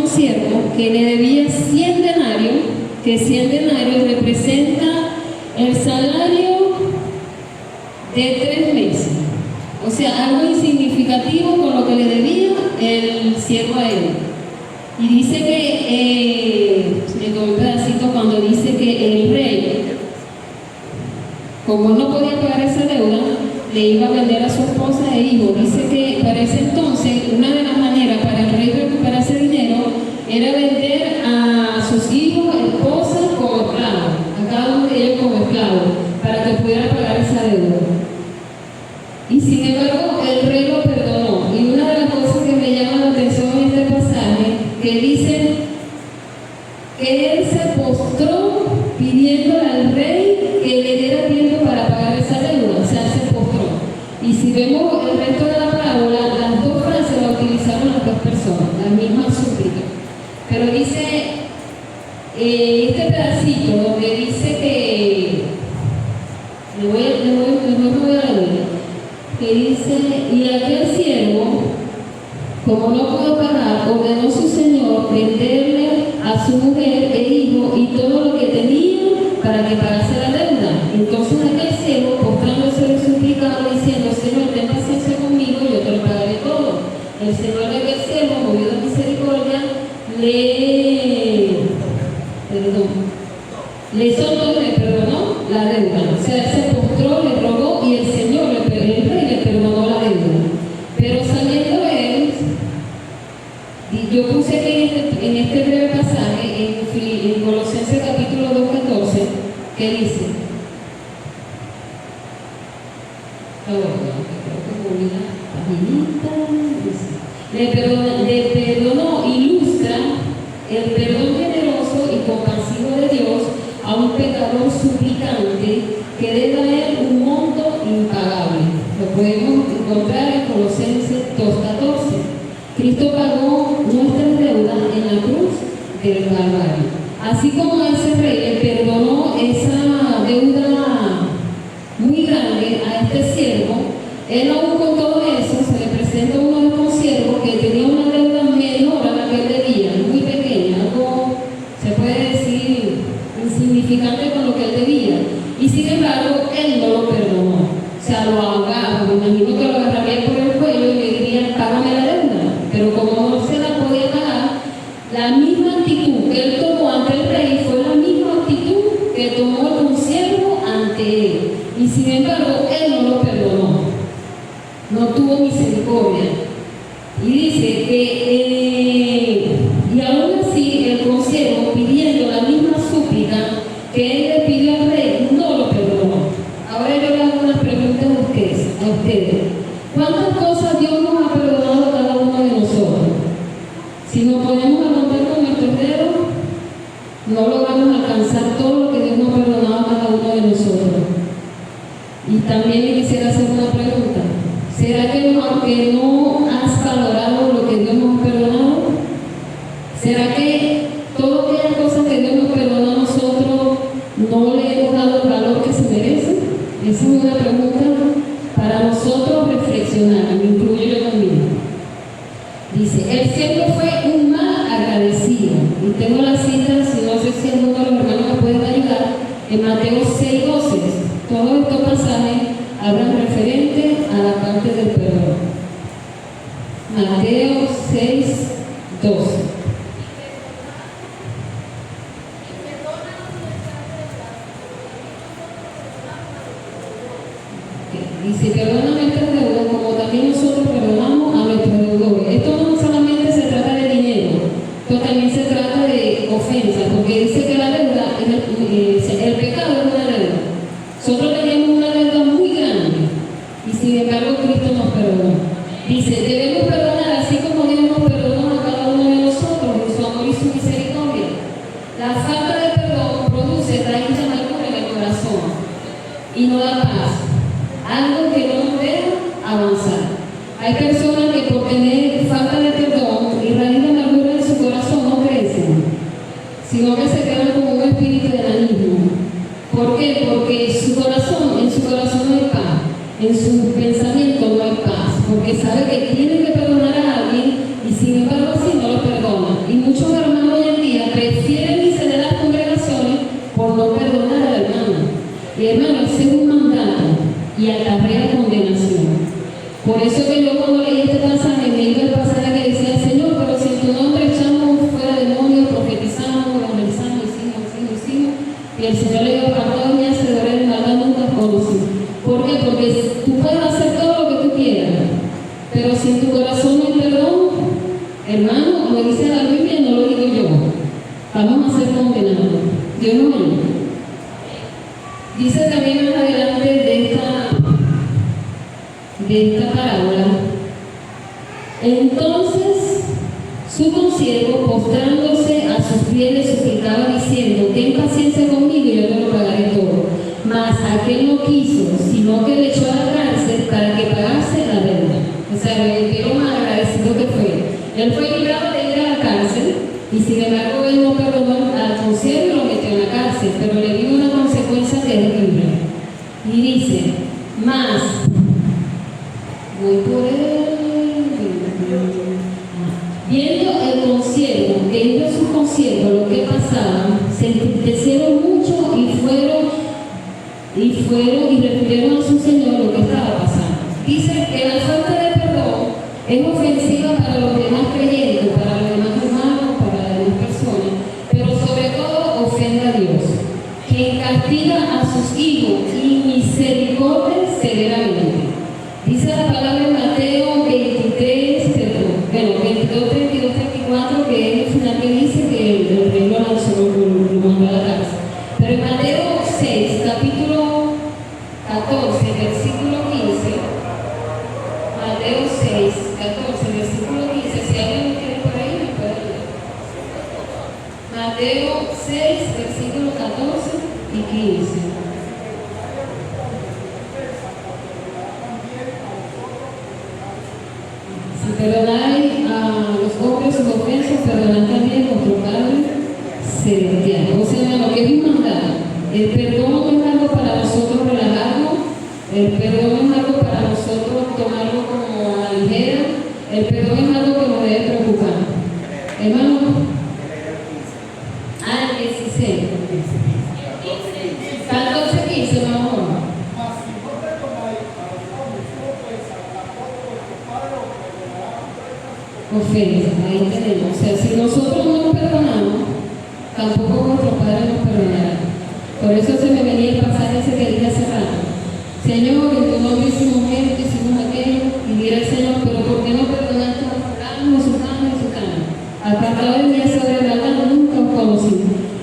siervo que le debía 100 denarios, que 100 denarios representa el salario de 3 meses. O sea, algo insignificativo con lo que le debía el siervo a él. Y dice que, me tomé un pedacito cuando dice que el rey, como no podía pagar esa deuda, le iba a vender a su esposa e hijo. Dice que para ese entonces, una de las maneras para el rey recuperar ese dinero era vender a sus hijos, esposas como esclavos, a cada uno de ellos como esclavos, para que pudiera pagar esa deuda. Y sin embargo, el rey lo perdonó. Y una de las cosas que me llama la atención en este pasaje, que dice que él se postró pidiendo al rey que le diera tiempo para pagar esa deuda. O sea, se postró. Y si vemos el resto de la parábola, las dos frases las utilizaron las dos personas, la misma súplica. Pero dice, este pedacito donde dice que, me voy a leer, que dice, y aquel siervo, como no pudo pagar, ordenó su señor venderle a su mujer e hijo y todo lo que tenía para que pagase la deuda. Entonces aquel siervo, postrándose, le suplicaba diciendo, Señor, ten paciencia conmigo, yo te lo pagaré todo. El señor de aquel siervo, movido de misericordia, le perdonó la deuda. O sea, se postró, le rogó y el rey le perdonó la deuda. Pero saliendo él, yo puse aquí en este breve pasaje, en Colosenses capítulo 2:14, que dice, le perdonó, ilustra el perdón generoso y compasivo de Dios a un pecador suplicante que debe a él un monto impagable. Lo podemos encontrar en Colosenses 2:14. Cristo pagó nuestras deudas en la cruz del Calvario. Así como ese rey le perdonó esa deuda muy grande a este siervo, él aún con todo eso se le presenta uno de estos siervos que tenía una deuda menor a la que él debía, muy pequeña, algo se puede decir insignificante con lo que él debía. Y sin embargo, él no lo perdonó. O sea, lo ahogaba. Me imagino que lo agarraría por el cuello y le diría, págame la deuda. Pero como no se la podía pagar, la misma actitud que él tomó ante el rey fue la misma actitud que tomó el consiervo ante él. Y sin embargo, él no lo perdonó. No tuvo misericordia. Y dice que, y aún así, el consiervo, pidiendo la misma súplica que él le pidió al rey, no lo perdonó. Ahora yo le hago una pregunta a ustedes. ¿Cuántas cosas Dios nos ha perdonado a cada uno de nosotros? Si nos ponemos a contar con nuestros dedos, no logramos alcanzar todo lo que Dios nos ha perdonado a cada uno de nosotros. Y también le quisiera hacer una pregunta. ¿Será que no has valorado lo que Dios nos ha perdonado? ¿Será que todas aquellas cosas que Dios nos perdonó a nosotros no le hemos dado el valor que se merece? Esa es una pregunta para nosotros reflexionar, me incluyo yo también. Dice, el siervo fue un mal agradecido. Y tengo la cita, si no sé si alguno de los hermanos me pueden ayudar, en Mateo 6:12. Todos estos pasajes hablan referente a la parte del perdón. Mateo 6:12. Dice, perdona nuestras deudas como también nosotros perdonamos a nuestros deudores. Esto no solamente se trata de dinero, esto también se trata de ofensas, porque dice que la deuda, el pecado es una deuda. Nosotros teníamos una deuda muy grande y sin embargo Cristo nos perdonó. Dice, debemos perdonar así como Dios nos perdonó a cada uno de nosotros en su amor y su misericordia. La falta de perdón produce raíz de amargura en el corazón y no da paz. Algo que no nos deja avanzar. Hay personas que por tener falta de perdón y raíz de amargura en su corazón no crecen, sino que se quedan como un espíritu de enanismo. ¿Por qué? Porque en su corazón no hay paz, en su pensamiento no hay paz, porque sabe que tiene que perdonar a alguien y sin embargo así no lo perdona. Y muchos Por eso que yo cuando leí este pasaje, me iba el pasaje que decía, Señor, pero si en tu nombre echamos fuera demonios, profetizamos, evangelizamos, hicimos, y el Señor le dijo, apartados de mí, hacedores de maldad, nunca os conocí. ¿Por qué? Porque tú puedes hacer todo lo que tú quieras, pero si en tu corazón no hay perdón, hermano, lo dice la Biblia, no lo digo yo, vamos a ser condenados. Dios no es. Dice también más adelante de esta parábola, entonces su consiervo, postrándose a sus pies, le suplicaba diciendo, ten paciencia conmigo y yo te lo pagaré todo. Mas aquel no quiso, sino que le echó a la cárcel para que pagase la deuda. O sea, lo más agradecido que fue. Él fue librado de ir a la cárcel y sin embargo él no perdonó al consiervo y lo metió en la cárcel, pero le dio una consecuencia terrible. Y dice, mas, voy por él. Viendo el consiervo, viendo sus consiervos lo que pasaba, se entristecieron mucho y refirieron a su Señor lo que estaba pasando. Dice que la falta de perdón es ofensiva para los demás creyentes, para los demás hermanos, para las demás personas, pero sobre todo ofende a Dios, quien castiga a sus hijos y misericordia severamente. Dice la palabra en Mateo 22, 32, 34, que es el final que dice que el rey lo lanzó, lo mandó a la cárcel. Pero en Mateo 6, capítulo 14, versículo 15, Mateo 6, 14, versículo 15, si alguien lo quiere por ahí, me puede ayudar. Mateo 6, versículo 14 y 15. Si perdonáis a los hombres sus ofensas, perdonad también a vuestro Padre celestial. O sea, lo que es un mandato. El perdón no es algo para nosotros relajarnos, el perdón no es algo para nosotros tomarlo como a la ligera, el perdón es algo que nos debe preocupar. Hermano, el 16. 14, 15, mejor. Ofensa, ahí tenemos. O sea, si nosotros no nos perdonamos, tampoco nuestro Padre nos perdonará. Por eso se me venía el pasaje ese que dije hace rato. Señor, en tu nombre hicimos esto, hicimos aquello, y dirá el Señor, pero ¿por qué no perdonaste a fulano, a Susana, a Susana? Apartado de mí, sobre la maldad, nunca os conocí.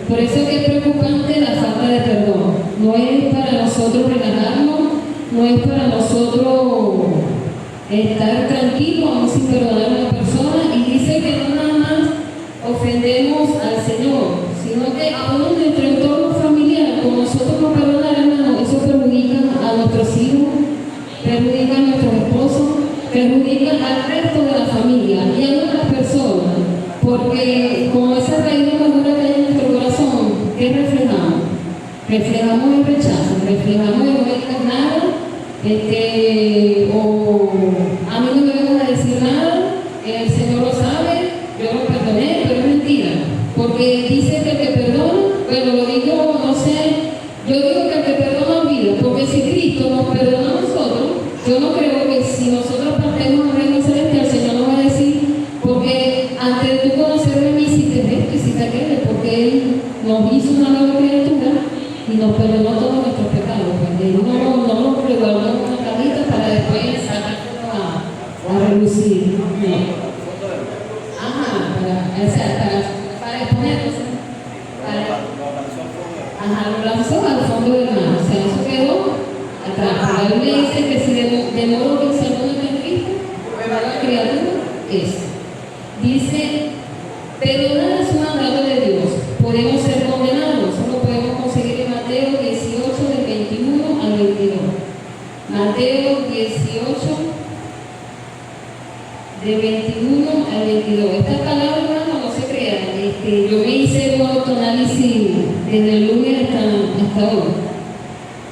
Por eso que es preocupante la falta de perdón. No es para nosotros relajarnos, no es para nosotros estar tranquilos aún sin perdonar a una persona, y dice que no nada más ofendemos al Señor, sino que aún en nuestro entorno familiar, con nosotros no perdonar, hermano, eso perjudica a nuestros hijos, perjudica a nuestros esposos, perjudica al resto de la familia y a otras personas, porque con esa raíz de amargura que hay en nuestro corazón, ¿qué reflejamos? Reflejamos el rechazo, reflejamos el no me digas nada, o a mí no me vengan a decir nada, el Señor lo sabe, yo lo perdoné, pero es mentira, porque dice que el que perdona, bueno, lo digo, no sé, yo digo que el que perdona olvida, porque si Cristo nos perdona a nosotros, yo no creo que si nosotros partemos al reino celestial, el Señor nos va a decir, porque antes de tú conocerme a mí, hiciste esto, hiciste aquello, porque Él nos hizo una nueva criatura y nos perdonó todos nuestros pecados, porque no nos reguardó en una cajita para después sacarlo a relucir. No. Ajá, para exponernos. Lo lanzó al fondo del mar. O sea, eso quedó atrás. La Biblia dice que si de modo que si alguno está en Cristo, nueva criatura es. Dice, perdonar es un mandato de Dios. Podemos ser condenados. Eso lo podemos conseguir en Mateo 18, del 21 al 22. Mateo 18, de 21 al 22. Esta palabra, hermano, no se crea. Yo me hice un autoanálisis desde el lunes hasta hoy.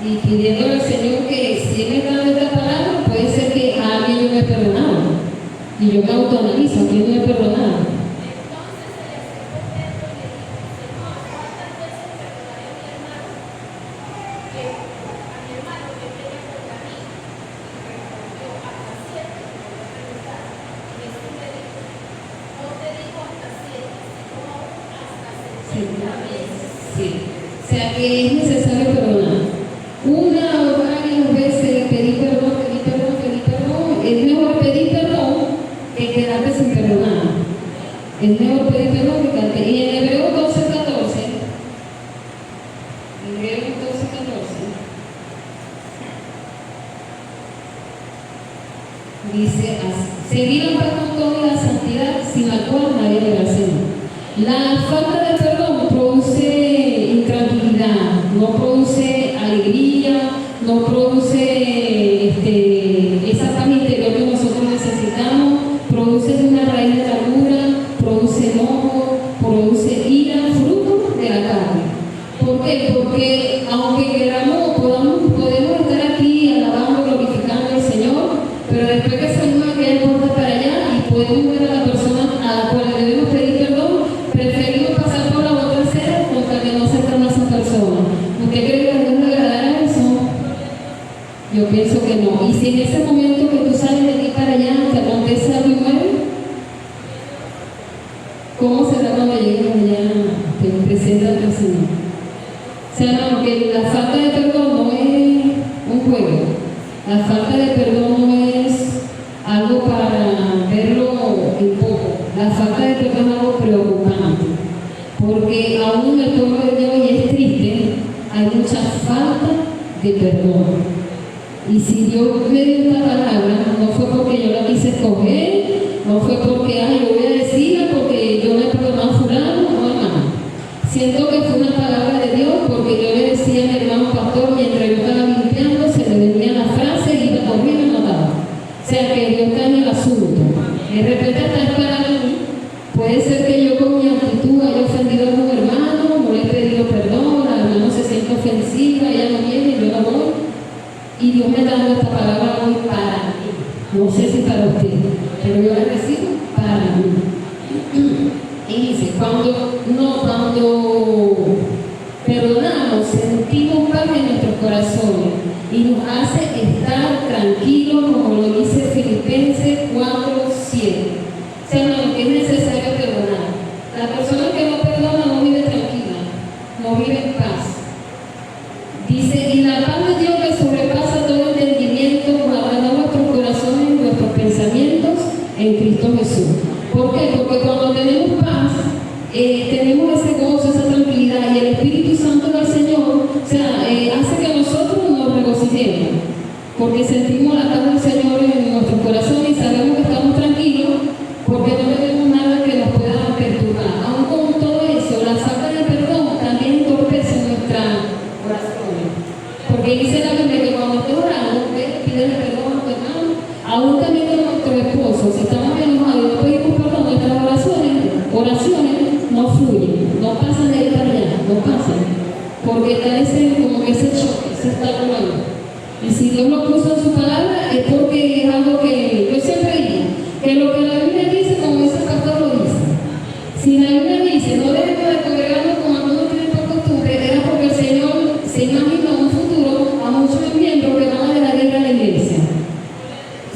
Y pidiéndole al Señor que si Él me está dando esta palabra, puede ser que a alguien yo me he perdonado. Y yo me autoanalizo, ¿a quién no me he perdonado? Sí. O sea que es necesario perdonar. Una o varias veces pedir perdón. Es mejor pedir perdón que quedarte sin perdonar. Es mejor pedir perdón que quedarte. Y en Hebreos 12:14, dice así: seguir en paz con toda la santidad, sin la cual nadie verá al Señor. La falta de perdón produce intranquilidad, no produce alegría, no produce esa paz interior que nosotros necesitamos, produce una raíz de amargura, produce enojo, produce ira, fruto de la carne. ¿Por qué? Porque aunque queramos, podemos estar aquí alabando, glorificando al Señor, pero después que salimos de aquella puerta para allá y podemos ver a la persona a la cual le debemos pedir perdón, preferimos pasar por la otra acera con tal de no acercarnos a esa persona. ¿Usted cree que a Dios le agradará eso? Yo pienso que no. Y si en ese momento que tú sales de aquí para allá te acontece algo nuevo, ¿cómo será cuando llegues allá que presenta al Señor? O sea, no, porque la falta de perdón no es un juego. La falta de perdón no es algo para verlo en poco. La falta de perdón es algo preocupante. Porque aún en el pueblo de Dios, y es triste, hay mucha falta de perdón. Y si Dios me dio esta palabra, no fue porque yo la quise escoger, no fue porque yo voy a decirla porque yo le he perdonado a fulano, no, hermano. Siento que fue una palabra de Dios porque yo le decía a mi hermano pastor mientras yo estaba limpiando, se le venía la frase y iba corriendo y me mataba. O sea que Dios está en el asunto. De repente está esperando a mí. Puede ser que yo con mi actitud haya ofendido a un hermano, no le he pedido perdón, la hermana se siente ofensiva, ella no viene y yo la voy. Y Dios me está dando esta palabra hoy para mí. No sé si para usted, pero yo la recibo para mí. Y dice, cuando perdonamos, sentimos paz en nuestros corazones y nos hace estar tranquilos, como lo dice Filipenses 4:7. O sea, no, que es necesario perdonar. La persona que no perdona no vive tranquila, no vive en paz. Dice, y la paz de Dios que sobrepasa todo entendimiento guardará vuestros corazones y vuestros pensamientos en Cristo Jesús. ¿Por qué? Porque cuando tenemos paz, tenemos ese gozo, esa tranquilidad, y el Espíritu Santo del Señor, o sea, hace que nosotros nos regocijemos, porque sentimos la paz del Señor en nuestros corazones y sabemos que estamos tranquilos, porque no tenemos nada que nos pueda perturbar. Aún con todo eso, la falta de perdón también entorpece nuestras oraciones, porque dice la Biblia que cuando estés orando, pídele perdón a tu hermano, aún también a nuestro esposo. Si estamos enojados y no pedimos perdón, nuestras oraciones no fluyen, no pasan de ahí para allá, no pasan, porque está como que ese choque, se está volando. Y si Dios lo puso en su palabra, es porque es algo que yo siempre digo, que lo que la Biblia dice, como dice el pastor, lo dice. Si la Biblia dice, no debemos de congregarnos como algunos tienen por costumbre, era porque el Señor se imagina un futuro a muchos miembros que van a dejar de ir a la iglesia.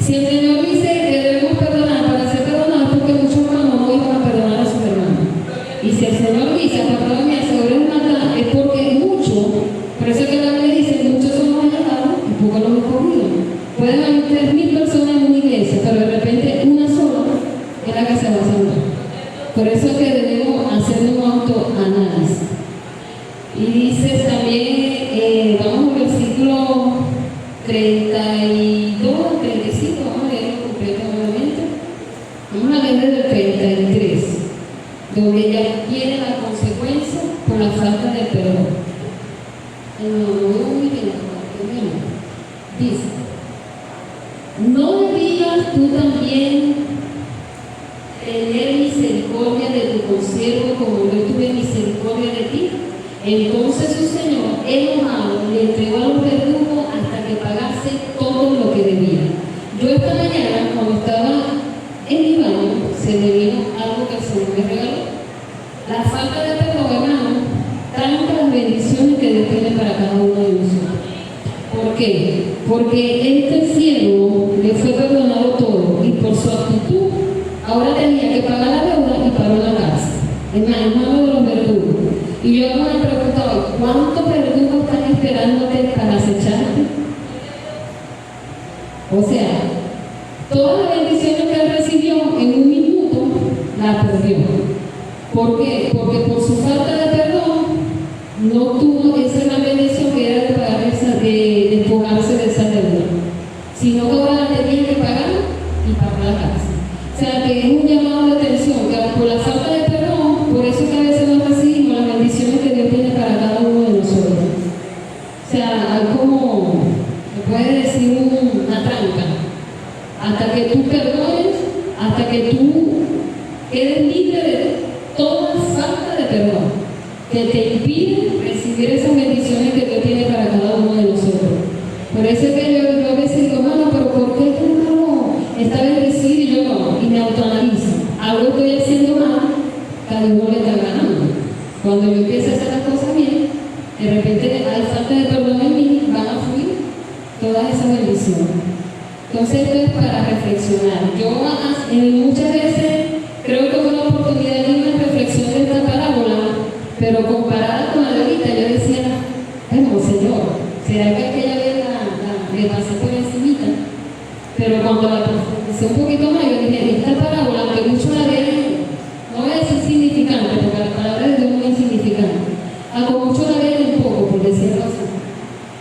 Si el Señor dice que debemos perdonar para ser perdonados, porque muchos hermanos no iban a perdonar a sus hermanos. Y si el Señor dice, perdón, me aseguro en matar, es porque muchos, por eso que la Biblia dice, muchos son los allegados y pocos los escogidos. Pueden haber 3.000 personas en una iglesia, pero de repente una sola es la que se va a salvar. Por eso es que debemos hacer un autoanálisis. Y dice también, vamos al versículo 32, 35, vamos a leerlo completo nuevamente. Vamos a leer desde el 33, donde ya viene la consecuencia por la falta de perdón. Dice, no debías tú también tener misericordia de tu consiervo como yo tuve misericordia de ti. Entonces su señor, enojado, le entregó a los verdugos hasta que pagase todo lo que debía. Yo esta mañana, cuando estaba en mi baño, se me vino algo que el Señor me regaló. La falta de perdón, hermano, tantas bendiciones que Dios tiene para cada uno de nosotros. ¿Por qué? Porque este siervo le fue perdonado todo y por su actitud ahora tenía que pagar la deuda y paró la cárcel. Es más, hermano de los verdugos. Y yo hago una pregunta hoy, ¿cuántos verdugos están esperándote para acecharte? O sea, todas las bendiciones que él recibió en un minuto, las perdió. ¿Por qué? Porque por su falta de perdón, no tuvo esa gran bendición que era de pagar de despojarse de esa deuda. Sino que ahora tenía que pagar y pagar la cárcel. O sea, que es un llamado de atención, que por la falta de perdón, por eso que a veces no recibimos las bendiciones que Dios tiene para cada uno de nosotros. O sea, hay como, se puede decir, una tranca. Hasta que tú perdones, hasta que tú quedes libre de toda falta de perdón, que te impide recibir esas bendiciones que Dios tiene para cada uno de nosotros. Por eso es que yo a veces digo, hermano, pero ¿por qué este hermano está bendecido y yo no? Y me autoanalizo. Algo estoy haciendo mal, cada uno le está ganando. Cuando yo empiezo a hacer las cosas bien, de repente hay falta de perdón en mí, van a fluir todas esas bendiciones. Entonces esto es para reflexionar. Yo muchas veces creo que fue una oportunidad de una reflexión de esta parábola, pero comparada con la de ahorita, yo decía, bueno, Señor, ¿será que aquella vez le pasé por encimita? Pero cuando la profundicé un poquito más, yo dije, esta parábola, aunque muchos la ven, no voy a decir significante, porque la palabra de Dios no es insignificante, aunque muchos la ven un poco, por decirlo así,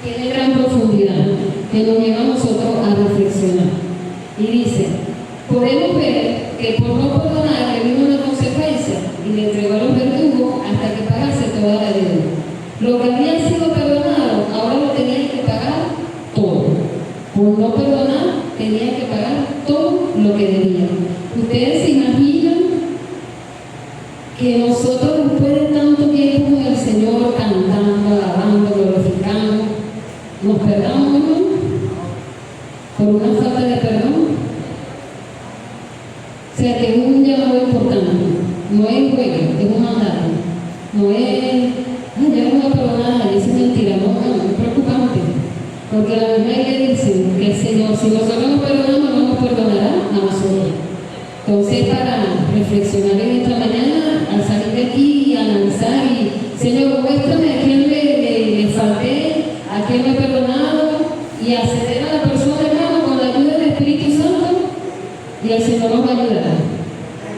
tiene gran profundidad, que nos lleva a nosotros a reflexionar. Y dice, podemos ver que por no perdonar le vino una consecuencia y le entregó a los verdugos hasta que pagase toda la deuda. Lo que había sido perdonado, ahora lo tenían que pagar todo. Por no perdonar, tenían que pagar todo lo que debían. Ustedes se imaginan que nosotros, después de tanto tiempo con el Señor, cantando, alabando, glorificando, nos perdamos, ¿no? Por una falta de perdón. O sea, que es un llamado importante. No es juego, es un mandato. No es, ay, ya no voy a perdonar, eso es mentira, no, es preocupante. Porque la misma Biblia dice que el Señor, si nosotros nos perdonamos, no nos perdonará a nosotros. Entonces, para reflexionar en esta mañana, al salir de aquí y analizar, y Señor, muéstrame a quién le falté, a quién me he perdonado, y acceder a la persona, hermano, con la ayuda del Espíritu Santo, y el Señor nos va a ayudar.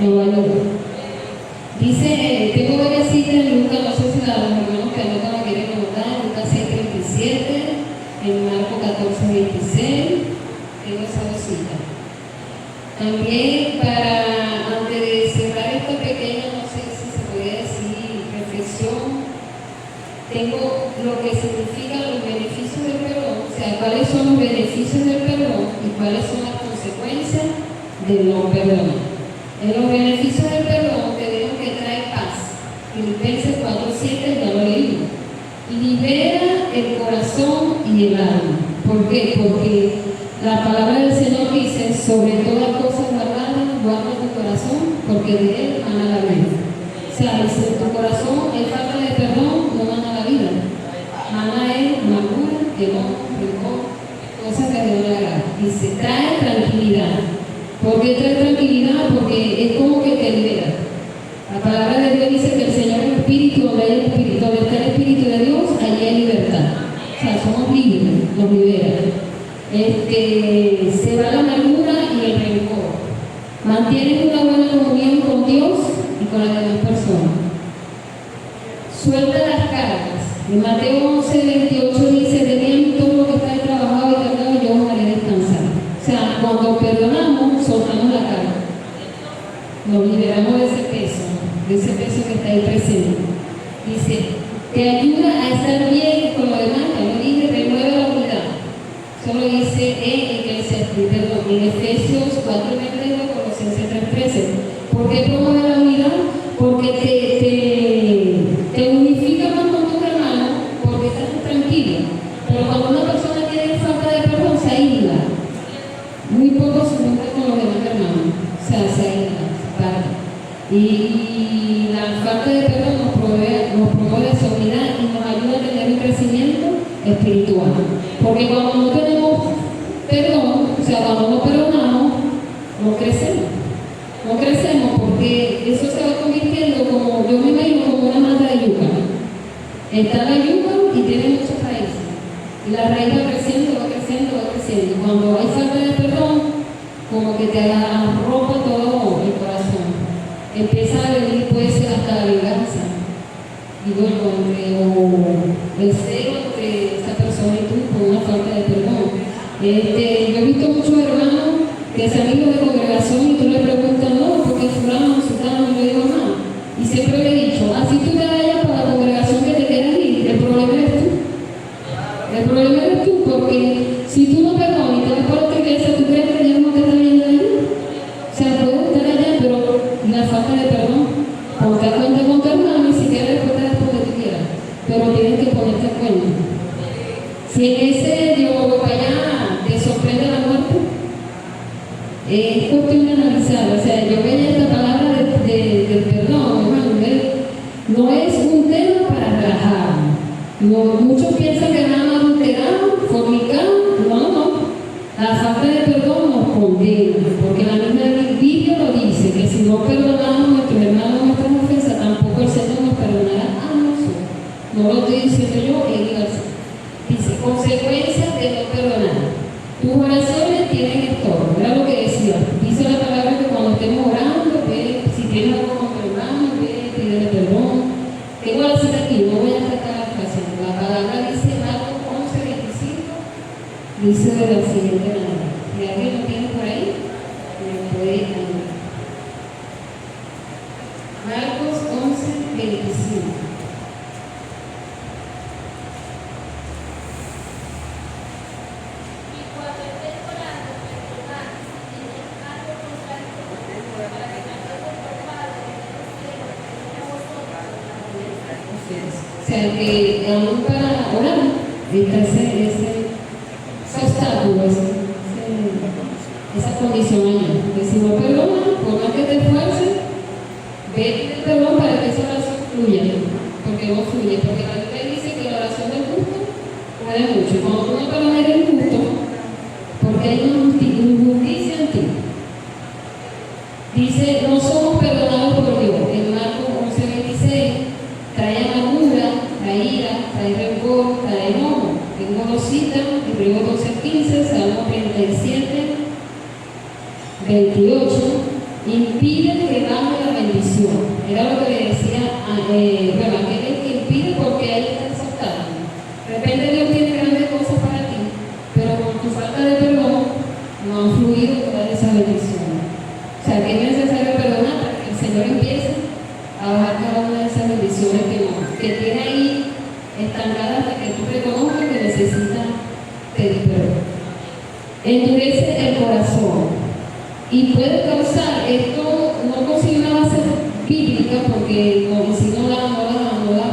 Nos va a ayudar. Dice, tengo varias citas en Lucas, no sé si los hermanos que anotan la quieren anotar, Lucas 6:37, en Marcos 14:26, tengo esas dos citas. También antes de cerrar esta pequeña, no sé si se puede decir, reflexión, tengo lo que significan los beneficios del perdón, o sea, cuáles son los beneficios del perdón y cuáles son las consecuencias del no perdón. En los beneficios del perdón tenemos que trae paz. Filipenses 4:7 ya lo leí. Libera el corazón y el alma. ¿Por qué? Porque la palabra del Señor dice, sobre todas cosas guardadas, guarda tu corazón, porque de él mana la vida. O sea, si en tu corazón hay falta de perdón, no mana la vida. Mana es amargura, temor, rencor, cosas que no le hagan. Dice, trae tranquilidad. ¿Por qué trae tranquilidad? Porque es como que te libera. La palabra de Dios dice que el Señor es espíritu, donde hay espíritu, donde está el Espíritu de Dios, allí hay libertad. O sea, somos libres, nos libera. Se va la amargura y el rencor. Mantienes una buena comunión con Dios y con las demás personas. Suelta las cargas. En Mateo 11:28 dice, de mí todo lo que está trabajado y cargado, yo os haré descansar. O sea, cuando perdonamos, soltamos la carga. Nos liberamos de ese peso que está ahí presente. Dice, te ayuda a estar bien con lo demás, no dice, renueva la unidad. Solo dice en Efesios 4:22, Colosenses 3:13. ¿Por qué promueve la unidad? Porque te unifica más con tus hermanos, porque estás tranquilo. Pero cuando una persona tiene falta de perdón, se aísla. Muy poco se junta con los demás hermanos. O sea, se aísla, se parte. Y la falta de perdón nos promueve esa unidad y nos ayuda a tener un crecimiento espiritual. Porque cuando no tenemos perdón, o sea, cuando no perdonamos, no crecemos. No crecemos porque eso se va convirtiendo como, yo me imagino, como una mata de yuca. Está la yuca y tiene muchas raíces. Y la raíz va creciendo, va creciendo, va creciendo. Y cuando hay falta de perdón, como que te arropa todo el corazón. Empieza a venir, puede ser hasta la venganza. Y bueno, el celo entre esa persona y tú por una falta de perdón. Yo he visto muchos hermanos que es amigo de congregación y tú le preguntas, no, porque fulano, sultano, no le digo nada. Y siempre le he dicho, así tú te vayas para la congregación que te quieras ir, el problema eres tú. El problema eres tú, porque si tú no perdonas y te vas por otra iglesia, tú crees que Dios no te está viendo allí. O sea, puedes estar allá, pero la falta de perdón, ponte a cuenta con tu hermano y si quieres después te das por donde tú quieras. Pero tienes que ponerte a cuenta. Si en ese Dios para allá te sorprende la muerte, es cuestión de analizar. O sea, yo veía esta palabra del perdón, hermano, no es un tema para relajar. No, muchos piensan que van a adulterar, fornicar. No. La falta de perdón nos condena, porque la misma Biblia lo dice, que si no perdonamos a nuestros hermanos nuestras ofensas, tampoco el Señor nos perdonará a nosotros. No lo estoy diciendo yo, Él dice. Dice, consecuencias de no perdonar. Tus oraciones tienen estorbo. Era lo que decía. Dice la palabra que cuando estemos orando, ve, si tienes algo con tu hermano, ve, pídele perdón. Tengo la cita aquí, no voy a sacar la frase. La palabra dice Marcos 11:25. Dice de la siguiente manera. Si alguien lo tiene por ahí, me puede ayudar. Marcos 11:25. O sea, que aún para orar, ese obstáculo, esa condición allá. Que si no perdonas, por más que te esfuerces, ve el perdón para que esa oración fluya. Porque no fluye. Porque la Biblia dice que la oración del justo puede mucho. Y cuando tú no perdonas, eres justo, porque hay una injusticia en ti. Dice, no somos perdonados por Dios. En Marcos 11:26. Trae amargura, trae ira, trae rencor, trae enojo. Tengo dos citas, Hebreos 12:15, Salmo 37:28. Impide que baje la bendición. Era lo que le decía, aquel que impide porque ahí está exaltado. De repente Dios tiene grandes cosas para ti, pero con tu falta de perdón no han fluido todas esas bendiciones. O sea, que es necesario perdonar para que el Señor empiece a bajar cada una de esas bendiciones que tiene ahí estancadas hasta que tú reconozcas que necesitas pedir perdón. Endurece el corazón y puede causar, esto no consigue una base bíblica porque si no da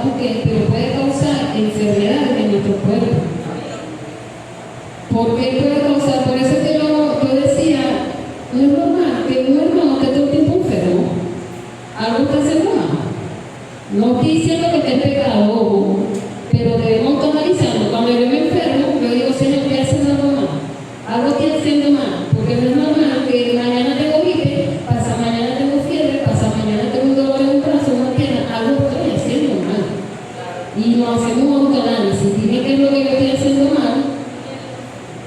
porque, pero puede causar enfermedades en nuestro cuerpo. ¿Por qué puede causar? Por eso es que yo decía, no es normal que un hermano esté todo el tiempo enfermo. Algo está haciendo mal. No estoy diciendo que esté en pecado, ojo, pero debemos estar analizando. Cuando yo me enfermo, yo digo, Señor, ¿qué haciendo algo mal? Algo estoy haciendo mal, porque no es normal que mañana tengo gripe, pasa mañana tengo fiebre, pasa mañana tengo un dolor en un brazo, una pierna, algo estoy haciendo mal. Y nos hacemos un autoanálisis. Dime qué es lo que yo estoy haciendo mal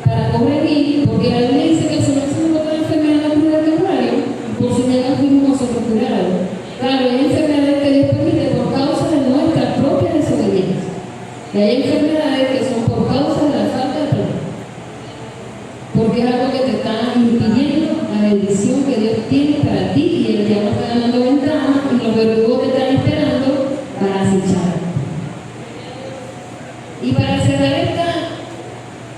para corregir, porque la Biblia dice que el Señor se nos botó la enfermedad en la cruz del Calvario, por si ya no fuimos nosotros curados. Claro, hay enfermedades que Dios permite por causa de nuestra propia desobediencia. Y hay enfermedades que son por causa de la falta de perdón. Porque es algo que te está impidiendo la bendición que Dios tiene para ti y el diablo está dando ventaja y los verdugos te están esperando para acechar. Y para cerrar esta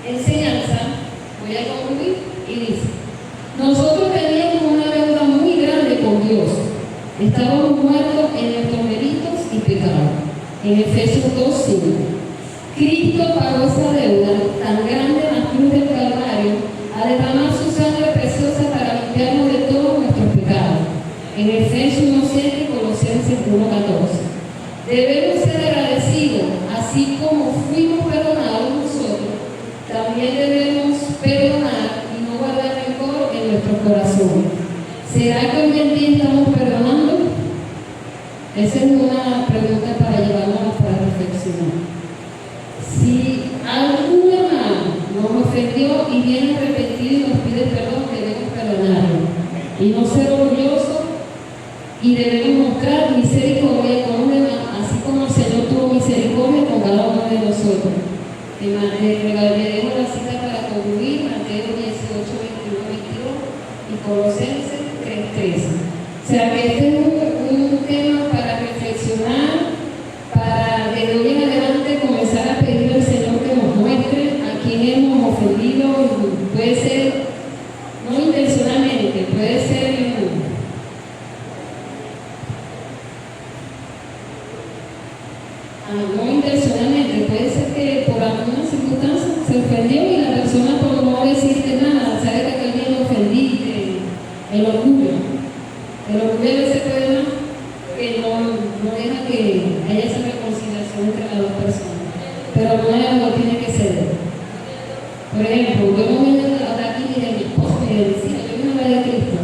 enseñanza, voy a concluir y dice, nosotros teníamos una deuda muy grande con Dios. Estábamos muertos en nuestros delitos y pecados. En Efesios 2:5. Cristo pagó esa deuda tan grande en la cruz del Calvario a derramar su sangre preciosa para limpiarnos de todos nuestros pecados. En Efesios 1:7 y Colosenses 1:14. Debemos ser agradecidos, así como fuimos perdonados nosotros, también debemos perdonar y no guardar rencor en nuestros corazones. ¿Será que hoy en día estamos perdonando? Esa es una pregunta para llevarnos para reflexionar. reflexionar. Si algún hermano nos ofendió y viene arrepentido y nos pide perdón, debemos perdonarlo y no ser orgulloso, y debemos mostrar misericordia con los demás, así como el Señor tuvo misericordia con cada uno de nosotros. Le dejo la cita para concluir, Mateo 18, 21, 22 y Colosenses 3, 13. O sea que este es un tema para reflexionar, para desde hoy en adelante comenzar a pedirle al Señor que nos muestre a quién hemos ofendido. Puede ser no intencionalmente, puede ser no intencionalmente, puede ser que por alguna circunstancia se ofendió y la persona por no decirte nada, sabe que aquel día lo ofendiste, el orgullo a veces puede más, que no deja que haya esa reconciliación entre las dos personas, pero no tiene que ceder. Por ejemplo, yo no voy a hablar aquí de mi esposo y de mis hijas, yo no voy a hablar de Cristo,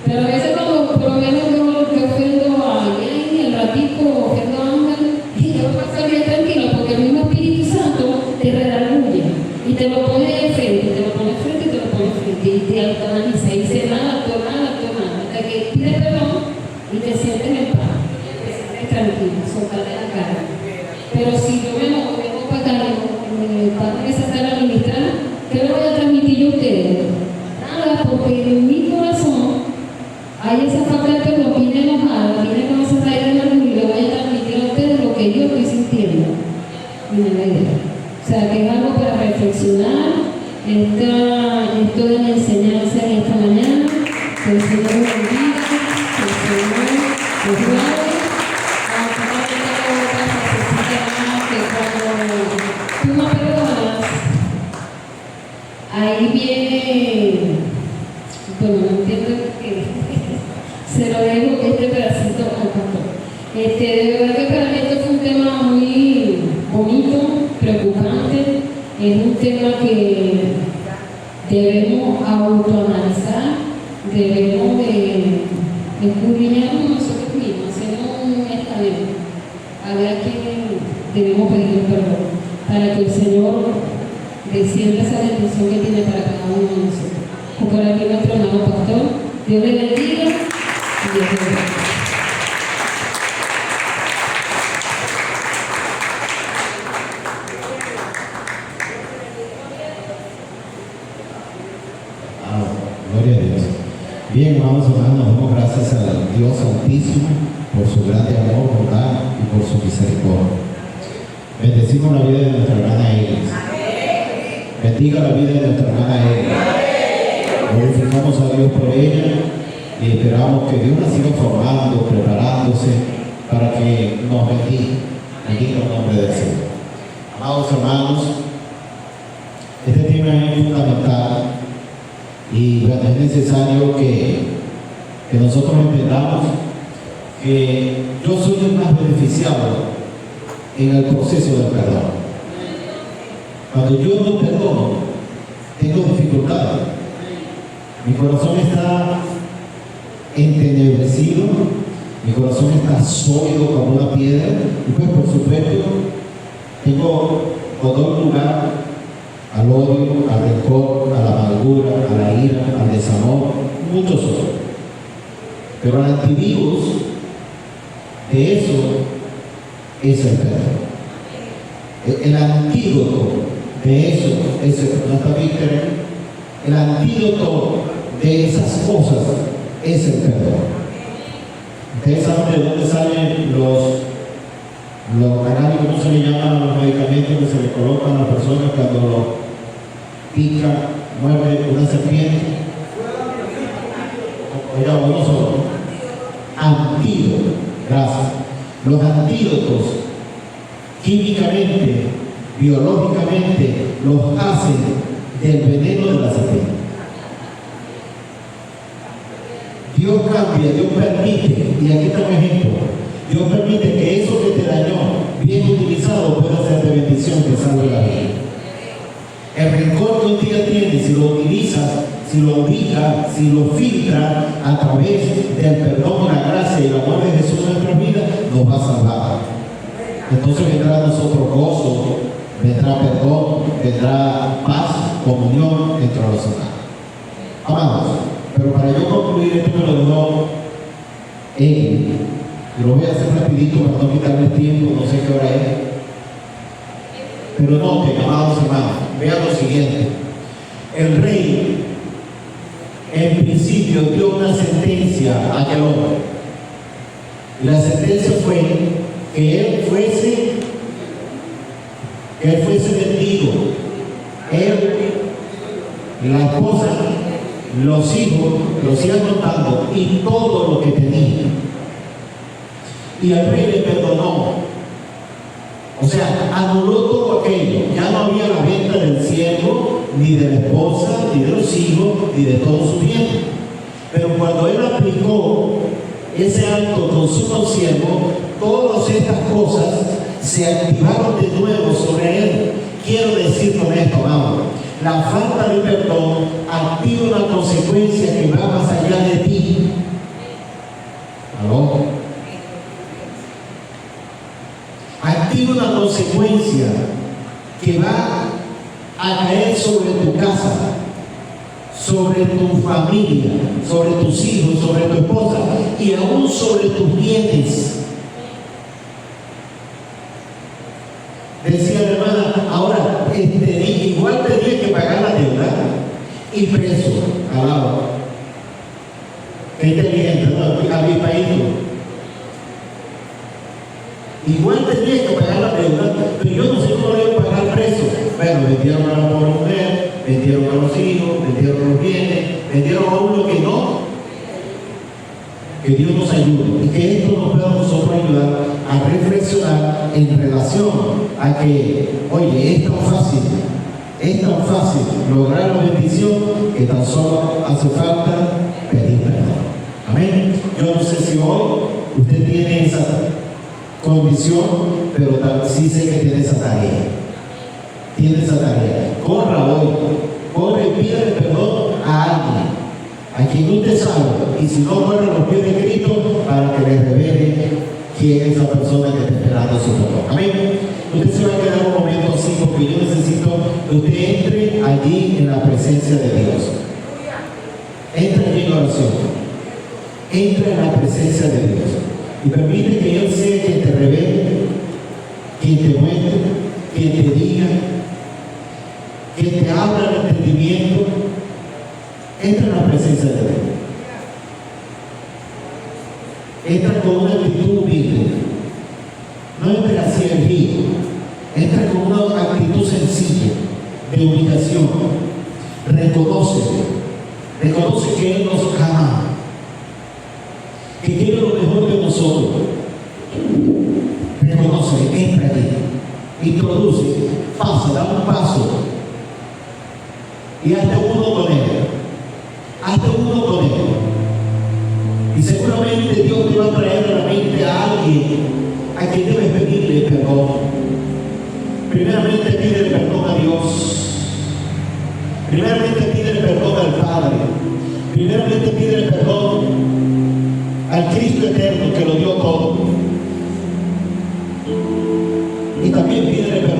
pero a veces cuando por lo menos yo ofendo a alguien y al ratico ofendo a Ángel, y yo voy a pasar bien tranquilo porque el mismo Espíritu Santo te redarguye y te lo pone de frente, te lo pone frente y te lo pone frente y te automatiza y dice nada, hasta que pides perdón y te sientes en paz, te sientes tranquilo, soltate la cara. Pero si yo vengo para acá para que se sale a ministrar, ¿qué le voy a transmitir yo a ustedes? Nada, porque en mi corazón hay esa falta de perdón, vine enojada, vine con esa raíz de amargura y le voy a transmitir a ustedes lo que yo estoy sintiendo. Miren la idea. O sea, que es algo para reflexionar. Esto de la enseñanza en esta mañana, que el Señor nos bendiga, que el Señor nos guarde. Que cuando tú no perdonas, ahí viene, bueno, no entiendo que se lo dejo este pedacito al pastor. De verdad que para mí esto fue un tema muy bonito, preocupante, es un tema que debemos autoanalizar, debemos de escudriñarnos nosotros mismos, hacernos un estamento, a ver a quién debemos pedir perdón, para que el Señor descienda esa bendición que tiene para cada uno de nosotros. Por aquí nuestro hermano pastor, Dios le bendiga y Dios le bendiga. Gloria a Dios. Bien, hermanos, damos gracias al Dios Altísimo por su grande amor, bondad y por su misericordia. Bendecimos la vida de nuestra hermana Elis. Bendiga la vida de nuestra hermana Elis. Glorificamos a Dios por ella y esperamos que Dios la siga formando, preparándose para que nos bendiga. Bendiga el nombre del Señor. Amados hermanos, este tema es fundamental y es necesario que nosotros entendamos que yo soy el más beneficiado en el proceso del perdón. Cuando yo no perdono, tengo dificultades. Mi corazón está entenebrecido, mi corazón está sólido como una piedra, y pues por supuesto todo lugar al odio, al rencor, a la amargura, a la ira, al desamor, muchos otros. Pero el antivirus de eso es el perdón. El antídoto de eso es el perdón. El antídoto de esas cosas es el perdón. Ustedes saben de dónde salen los canales, ¿cómo se le llaman los medicamentos que se le colocan a las personas cuando lo pica, muerde una serpiente? Oiga, uno solo. Antídoto. Gracias. Los antídotos químicamente, biológicamente, los hacen del veneno de la serpiente. Dios cambia, Dios permite, y aquí está un ejemplo. Dios permite que eso que te dañó, bien utilizado, pueda ser de bendición, que salve la vida. El rencor que un día tienes, si lo utilizas, si lo ubicas, si lo filtras a través del perdón, la gracia y el amor de Jesús en nuestra vida, nos va a salvar. entonces vendrá a nosotros gozo, vendrá perdón, vendrá paz, comunión entre los hermanos. Amados, pero para yo concluir esto me lo dejó Egli, y lo voy a hacer rapidito para no quitarle tiempo, no sé qué hora es. Pero noten, amados hermanos, vean lo siguiente. El rey en principio dio una sentencia a aquel hombre. Y la sentencia fue que él fuese vendido. Él, la esposa, los hijos, los iban contando y todo lo que tenía. Y el rey le perdonó. O sea, anuló todo aquello. Ya no había la venta del siervo, ni de la esposa, ni de los hijos, ni de todo su bien. Pero cuando él aplicó ese acto con su consiervo, todas estas cosas se activaron de nuevo sobre él. Quiero decir con esto, vamos, la falta de perdón activa una consecuencia que va más allá de ti. ¿Aló? Activa una consecuencia que va a caer sobre tu casa, sobre tu familia, sobre tus hijos, sobre tu esposa y aún sobre tus bienes. Decía la hermana, ahora igual tenía que pagar la deuda y preso al lado. Qué inteligente, ¿no? Avipadito. Igual tenía que pagar la deuda, pero yo no sé cómo le iba a pagar el precio. Bueno, vendieron a la pobre mujer, vendieron a los hijos, vendieron los bienes, vendieron a uno que no. Que Dios nos ayude y que esto nos pueda a nosotros ayudar a reflexionar en relación a que, oye, es tan fácil lograr la bendición que tan solo hace falta pedir perdón. Amén. Yo no sé si hoy usted tiene esa condición, pero sí sé que tiene esa tarea. Corra hoy, corre y pídale perdón a alguien, a quien usted sabe, y si no, corre a los pies de Cristo para que le revele quién es esa persona que está esperando su perdón. Amén. Usted se va a quedar un momento así porque yo necesito que usted entre allí en la presencia de Dios. Entra allí en oración. Entra en la presencia de Dios. Y permite que Él sea quien te revele, quien te muestre, quien te diga, quien te abra el entendimiento. Entra en la presencia de Dios. Entra con una actitud humilde. No entra así erguido. Entra con una actitud sencilla de humillación. Reconoce que Él nos ama, que quiere lo mejor de nosotros. Reconoce, entra allí, introduce, pasa, da un paso y hazte uno con Él. Y seguramente Dios te va a traer a la mente a alguien a quien debes pedirle perdón. Primeramente pide perdón a Dios. Primeramente pide perdón al Padre. Primeramente pide perdón al Cristo eterno que lo dio todo. Y también pide perdón